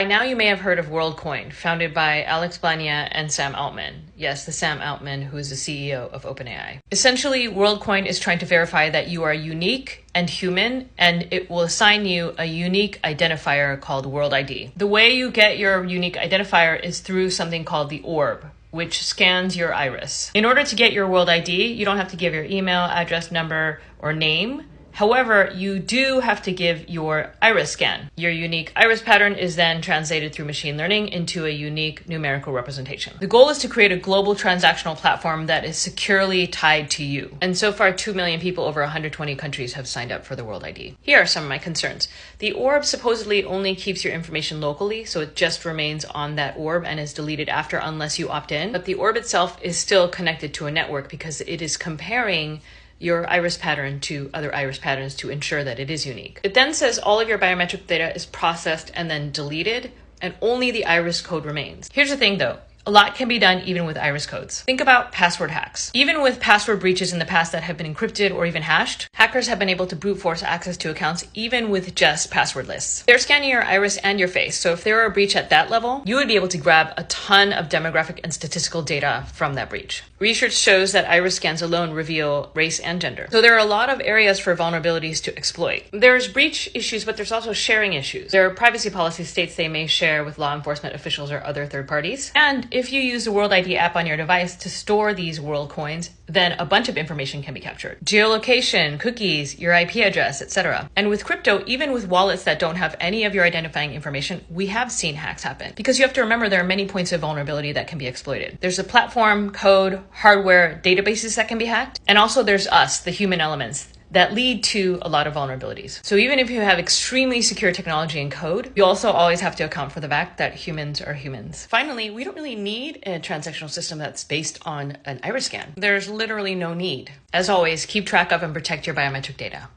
By now you may have heard of WorldCoin, founded by Alex Blania and Sam Altman. Yes, the Sam Altman who is the CEO of OpenAI. Essentially, WorldCoin is trying to verify that you are unique and human, and it will assign you a unique identifier called World ID. The way you get your unique identifier is through something called the Orb, which scans your iris. In order to get your World ID, you don't have to give your email, address, number, or name. However, you do have to give your iris scan. Your unique iris pattern is then translated through machine learning into a unique numerical representation. The goal is to create a global transactional platform that is securely tied to you. And so far, 2 million people over 120 countries have signed up for the World ID. Here are some of my concerns. The orb supposedly only keeps your information locally, so it just remains on that orb and is deleted after unless you opt in. But the orb itself is still connected to a network because it is comparing your iris pattern to other iris patterns to ensure that it is unique. It then says all of your biometric data is processed and then deleted, and only the iris code remains. Here's the thing though. A lot can be done even with iris codes. Think about password hacks. Even with password breaches in the past that have been encrypted or even hashed, hackers have been able to brute force access to accounts even with just password lists. They're scanning your iris and your face, so if there were a breach at that level, you would be able to grab a ton of demographic and statistical data from that breach. Research shows that iris scans alone reveal race and gender. So there are a lot of areas for vulnerabilities to exploit. There's breach issues, but there's also sharing issues. Their privacy policy states they may share with law enforcement officials or other third parties. And if you use the World ID app on your device to store these world coins, then a bunch of information can be captured. Geolocation, cookies, your IP address, etc. And with crypto, even with wallets that don't have any of your identifying information, we have seen hacks happen. Because you have to remember there are many points of vulnerability that can be exploited. There's the platform, code, hardware, databases that can be hacked. And also there's us, the human elements, that lead to a lot of vulnerabilities. So even if you have extremely secure technology and code, you also always have to account for the fact that humans are humans. Finally, we don't really need a transactional system that's based on an iris scan. There's literally no need. As always, keep track of and protect your biometric data.